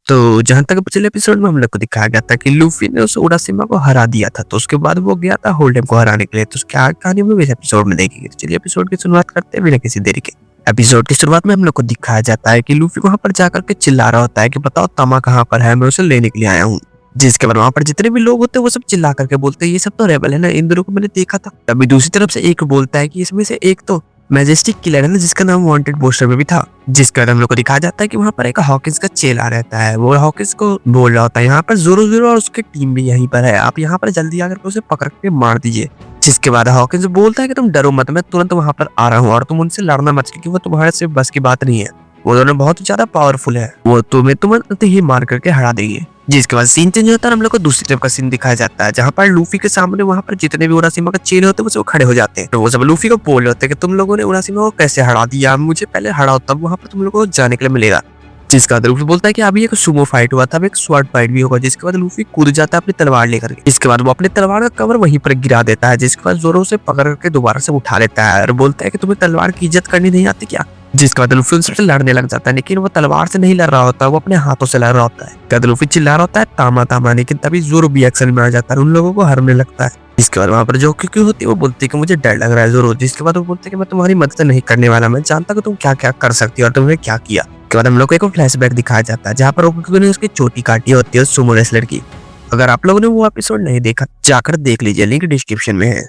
तो जहाँ तक पिछले एपिसोड में हम लोग को दिखाया गया था कि लूफी ने उस उराशिमा को हरा दिया था, तो उसके बाद वो गया था होल्डेम को हराने के लिए। तो उसकी आगे कहानी में इस एपिसोड में देखेंगे। चलिए एपिसोड की शुरुआत करते हैं बिना किसी देरी के। एपिसोड की शुरुआत में हम लोग को दिखाया जाता है कि लूफी वहां पर जाकर के चिल्ला रहा होता है कि बताओ तमा कहाँ पर है, मैं उसे लेने के लिए आया हूँ। जिसके बाद वहां पर जितने भी लोग होते हैं वो सब चिल्ला करके बोलते हैं ये सब तो रेबल है ना, इन दोनों को मैंने देखा था। तभी दूसरी तरफ से एक बोलता है कि इसमें से एक तो मैजेस्टिक किलर है ना, जिसका नाम वांटेड पोस्टर में भी था। जिसके बाद हम लोग को दिखाया जाता है कि वहाँ पर एक हॉकिंस का चेला रहता है। वो हॉकिंस को बोल रहा होता है यहाँ पर जोरो जोरो और उसकी टीम भी यहीं पर है, आप यहाँ पर जल्दी आकर के उसे पकड़ के मार दीजिए। जिसके बाद हॉकिंस बोलता है कि तुम डरो मत, मैं तुरंत वहाँ पर आ रहा हूँ और तुम उनसे लड़ना मत, क्योंकि वो तुम्हारे से बस की बात नहीं है। वो दोनों बहुत ज्यादा पावरफुल है, वो तुम्हें तुरंत ही मार करके हरा देंगे। जिसके बाद सीन चेंज होता है, हम लोग को दूसरी तरफ का सीन दिखाया जाता है जहाँ पर लूफी के सामने वहाँ पर जितने भी उराशिमा के चेले होते हैं वो सब खड़े हो जाते हैं। तो वो सब लूफी को बोल रहे होते हैं कि तुम लोगों ने उराशिमा को कैसे हरा दिया, मुझे पहले हराओ तब वहाँ पर तुम लोगों को जाने के लिए मिलेगा। जिसका बाद लूफी बोलता है कि अभी एक सुमो फाइट हुआ था, अब एक स्वॉर्ड फाइट भी होगा। जिसके बाद लूफी कूद जाता है अपनी तलवार लेकर के। इसके बाद वो अपनी तलवार का कवर वहीं पर गिरा देता है। जिसके बाद जोरों से पकड़ करके दोबारा से उठा लेता है और बोलता है कि तुम्हें तलवार की इज्जत करनी नहीं आती क्या। जिसके बाद लूफी उनसे लड़ने लग जाता है, लेकिन वो तलवार से नहीं लड़ रहा होता, वो अपने हाथों से लड़ रहा होता है। कद लूफी चिल्ला रहा होता है तामा तामा, लेकिन तभी जोरो भी एक्शन में आ जाता है, उन लोगों को हरने लगता है। इसके बाद वहाँ पर जो क्यों होती है वो बोलती है कि मुझे डर लग रहा है जोरो। जिसके बाद वो बोलते हैं कि मैं तुम्हारी मदद नहीं करने वाला, मैं जानता कि तुम क्या क्या कर सकती हो और तुमने क्या किया। उसके बाद हम लोग को एक फ्लैशबैक दिखाया जाता है जहाँ पर ओकुकी ने उसकी चोटी काटी होती है सुमो रेसलर की। अगर आप लोगों ने वो एपिसोड नहीं देखा जाकर देख लीजिए, लिंक डिस्क्रिप्शन में है।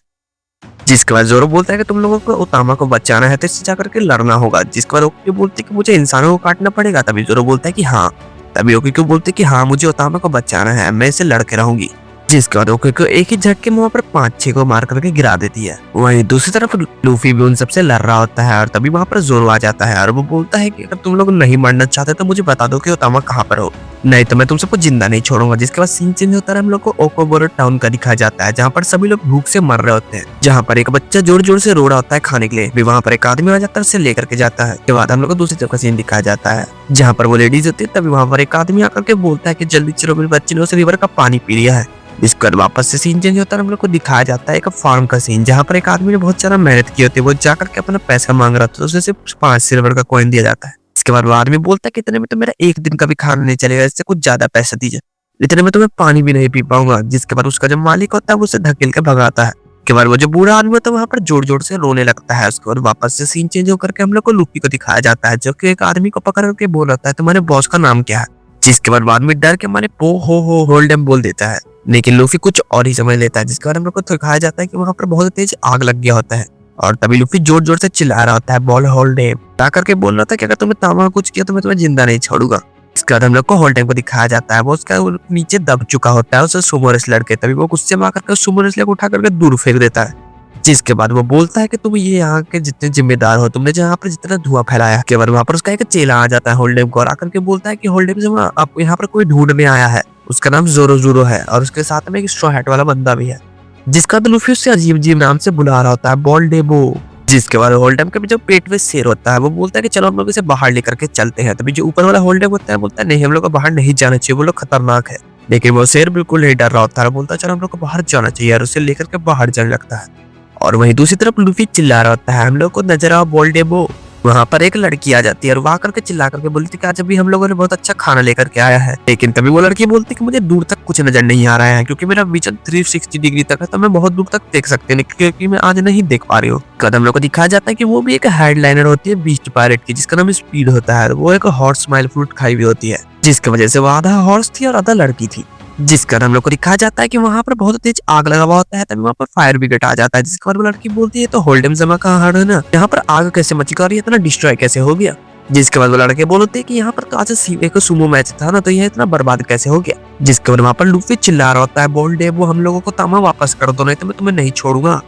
जिसके बाद जोरो बोलता है कि तुम लोगों को ओतामा को बचाना है तो इससे जाकर के लड़ना होगा। जिसके बाद ओकुकी बोलती है कि मुझे इंसानों को काटना पड़ेगा। तभी जोरो बोलता है कि हाँ, तभी ओकुकी बोलती है कि हाँ मुझे ओतामा को बचाना है, मैं इसे लड़के रहूंगी। जिसके बाद ओकुकी को एक ही झटके में वहाँ पर 5-6 को मार करके गिरा देती है। वहीं दूसरी तरफ लूफी भी उन सबसे लड़ रहा होता है और तभी वहाँ पर जोरो आ जाता है और वो बोलता है कि अगर तुम लोग नहीं मरना चाहते तो मुझे बता दो कि ओतामा कहाँ पर हो, नहीं तो मैं तुम सबको जिंदा नहीं छोड़ूंगा। जिसके बाद सीन चेंज होता है, हम लोग को ओकोबोरो टाउन का दिखाया जाता है जहाँ पर सभी लोग भूख से मर रहे होते हैं। जहाँ पर एक बच्चा जोर जोर से रो रहा होता है खाने के लिए, भी वहाँ पर एक आदमी आ जाता है उसे लेकर के जाता है। के बाद हम लोग को दूसरी तरफ का सीन दिखाया जाता है जहाँ पर वो लेडीज होती है। तभी वहाँ पर एक आदमी आकर के बोलता है कि जल्दी चलो, मेरे बच्चे ने उस रिवर का पानी पी लिया है। इसके बाद वापस से सीन चेंज होता है, हम लोग को दिखाया जाता है एक फार्म का सीन जहाँ पर एक आदमी ने बहुत सारा मेहनत की होती है, वो जाकर के अपना पैसा मांग रहा था, तो उसे सिर्फ 5 सिल्वर का कॉइन दिया जाता है। इसके बाद वो आदमी बोलता है कि इतने में तो मेरा एक दिन का भी खाना नहीं चलेगा, इससे कुछ ज्यादा पैसा दीजिए, इतने में तो मैं पानी भी नहीं पी पाऊंगा। जिसके बाद उसका जो मालिक होता है वो उसे धकेल के भगाता है। के बाद वो जो बूढ़ा आदमी होता है वहाँ पर जोर जोर से रोने लगता है। उसके बाद वापस से सीन चेंज होकर के हम लोग को लूफी को दिखाया जाता है जो कि एक आदमी को पकड़ के बोल रहा है तुम्हारे बॉस का नाम क्या है। जिसके बाद आदमी डर के मारे पो हो होल्डेम बोल देता है, लेकिन लूफी कुछ और ही समझ लेता है। जिसके बाद हम लोग को दिखाया जाता है कि वहाँ पर बहुत तेज आग लग गया होता है और तभी लूफी जोर जोर से चिल्ला रहा होता है बॉल होल्डेम, ता करके बोल रहा था कि अगर तुम्हें तामा कुछ किया तो मैं तुम्हें जिंदा नहीं छोड़ूंगा। इसके बाद हम लोग को होल्डेम को दिखाया जाता है, वो उसका नीचे दब चुका होता है उसे सुमो रेसलर के। तभी वो गुस्से में आकर के सुमो रेसलर को उठा करके दूर फेंक देता है। जिसके बाद वो बोलता है कि तुम ये यहाँ के जितने जिम्मेदार हो, तुमने जहाँ पर जितना धुआं फैलाया। के बाद वहाँ पर उसका एक चेला आ जाता है होल्डेम को और आकर के बोलता है कि होल्डेम से आप यहाँ पर कोई ढूंढने आया है, उसका नाम जोरो जोरो है और उसके साथ में एक स्ट्रॉ हैट वाला बंदा भी है। जिसका लूफी उससे अजीब अजीब नाम से बुला रहा होता है बॉल डेबो। जिसके बाद होल्डेम के जो पेट में शेर होता है वो बोलता है कि चलो हम लोग इसे बाहर लेकर के चलते हैं। तभी जो ऊपर वाला होल्डेम होता है बोलता है नहीं, हम लोग को बाहर नहीं जाना चाहिए, वो लोग खतरनाक है। लेकिन वो शेर बिल्कुल नहीं डर रहा होता है, बोलता है चलो हम लोग को बाहर जाना चाहिए और उसे लेकर के बाहर जाने लगता है। और वहीं दूसरी तरफ लूफी चिल्ला रहा होता है हम लोग को नजर आओ बॉल डेबो। वहाँ पर एक लड़की आ जाती है और वहाँ करके चिल्ला करके बोलती कि आज अभी हम लोगों ने बहुत अच्छा खाना लेकर के आया है। लेकिन तभी वो लड़की बोलती कि मुझे दूर तक कुछ नजर नहीं आ रहा है क्योंकि मेरा विजन 360 डिग्री तक है, तो मैं बहुत दूर तक देख सकते हैं क्योंकि मैं आज नहीं देख पा रही हूँ। कदम लोग को दिखाया जाता है कि वो भी एक हेडलाइनर होती है बीस्ट पायरेट की, जिसका नाम स्पीड होता है। वो एक हॉर्स स्माइल फ्रूट खाई हुई होती है, जिसकी वजह से वो आधा हॉर्स थी और आधा लड़की थी। जिसका हम लोग को दिखाया जाता है कि वहाँ पर बहुत तेज आग लगा हुआ होता है। तभी वहाँ पर फायर ब्रिगेड आ जाता है। जिसके बाद वो लड़की बोलती है तो होल्डेम जमा कहाँ हार है ना, यहाँ पर आग कैसे मची और ये इतना डिस्ट्रॉय कैसे हो गया। जिसके बाद वो लड़के बोलते हैं कि यहाँ पर तो आज एक सुमो मैच था ना, तो यह इतना बर्बाद कैसे हो गया। जिसके बाद वहाँ पर लूफी चिल्ला रहा होता है बोल्डेम वो हम लोगों को तामा वापस कर दो, नहीं तो मैं तुम्हें नहीं छोड़ूंगा।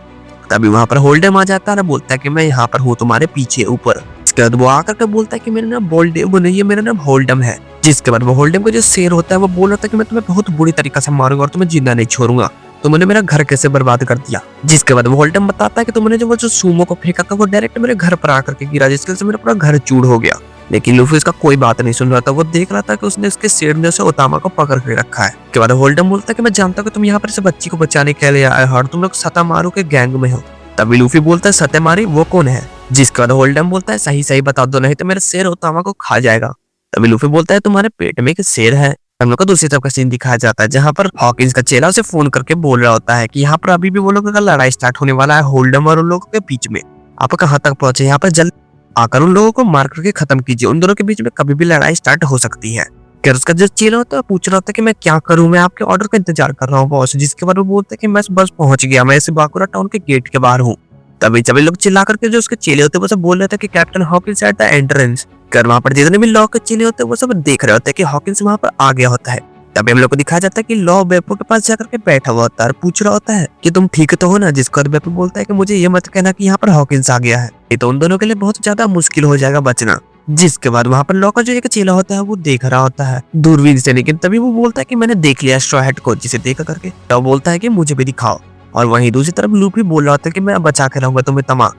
तभी वहाँ पर होल्डेम आ जाता है, बोलता है कि मैं यहाँ पर हूँ तुम्हारे पीछे ऊपर। इसके बाद वो आकर के बोलता है कि मेरा नाम बोल्डेम नहीं है, मेरा नाम होल्डेम है। जिसके बाद वो होल्डेम का जो शेर होता है वो बोल रहा था कि मैं तुम्हें बहुत बुरी तरीके से मारूंगा और तुम्हें जिंदा नहीं छोड़ूंगा, तुमने मेरा घर कैसे बर्बाद कर दिया। जिसके बाद वो होल्डेम बताता है कि तुमने जो सुमो को फेंका था वो डायरेक्ट मेरे घर पर आकर के गिरा, जिसके वजह से मेरा पूरा घर चूर हो गया। लेकिन लूफी इसका कोई बात नहीं सुन रहा था, वो देख रहा था कि उसने उसके शेर ने उसे ओतामा को पकड़ के रखा है। के बाद होल्डेम बोलता है कि मैं जानता हूँ कि तुम यहाँ पर इस बच्ची को बचाने के लिए आए हो और तुम लोग सतामारू के गैंग में हो। तभी लूफी बोलता है सतेमारी वो कौन है। जिसके बाद होल्डेम बोलता है सही सही बता दो, नहीं तो मेरा शेर ओतामा को खा जाएगा। तभी लूफी बोलता है तुम्हारे पेट में एक शेर है। हम लोग को दूसरी तरफ का सीन दिखाया जाता है जहाँ पर हॉकिंस का चेला उसे फोन करके बोल रहा होता है कि यहाँ पर अभी भी वो लोगों का लड़ाई स्टार्ट होने वाला है होल्डम और उन लोगों के बीच में। आप कहाँ तक पहुंचे, यहाँ पर जल्द आकर उन लोगों को मार करके खत्म कीजिए, उन दोनों के बीच में कभी भी लड़ाई स्टार्ट हो सकती है। फिर उसका जो चेला होता है पूछ रहा होता है कि मैं क्या करूं, मैं आपके ऑर्डर का इंतजार कर रहा हूँ बॉस। जिसके बाद वो बोलता है कि मैं बस पहुंच गया, मैं इस बाकुरा टाउन के गेट के बाहर हूँ। तभी सभी लोग चिल्ला करके जो उसके चेले होते हैं वो सब बोल रहे थे कि captain Hawkins at the entrance कर। वहां पर जितने भी लॉ के चेले होते हैं वो सब देख रहे होते हैं कि हॉकिंस वहां पर आ गया होता है। तभी हम लोग को दिखाया जाता है कि लॉ बेपो के पास जाकर के बैठा हुआ होता है और पूछ रहा होता है कि तुम ठीक तो हो ना। जिसको बेपो बोलता है कि मुझे ये मत कहना कि यहाँ पर हॉकिंस आ गया है, ये तो उन दोनों के लिए बहुत ज्यादा मुश्किल हो जाएगा बचना। जिसके बाद वहां पर लॉ का जो एक चेला होता है वो देख रहा होता है दूरबीन से, लेकिन तभी वो बोलता है कि मैंने देख लिया स्ट्रॉ हैट को। जिसे देख करके लॉ बोलता है कि मुझे भी दिखाओ, और वहीं दूसरी तरफ लूफी बोल रहा होता है कि मैं बचा के रहूंगा तुम्हें तमा।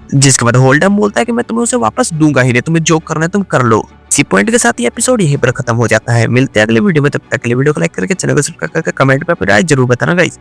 जिसके बाद होल्डम बोलता है कि मैं तुम्हें उसे वापस दूंगा ही नहीं, तुम्हें जो करना है तुम कर लो। इसी पॉइंट के साथ ये एपिसोड यहीं पर खत्म हो जाता है। मिलते हैं अगले वीडियो में, तब तक के लिए वीडियो को लाइक करके चैनल को सब्सक्राइब करके कमेंट पे अपनी राय जरूर बताना गाइस।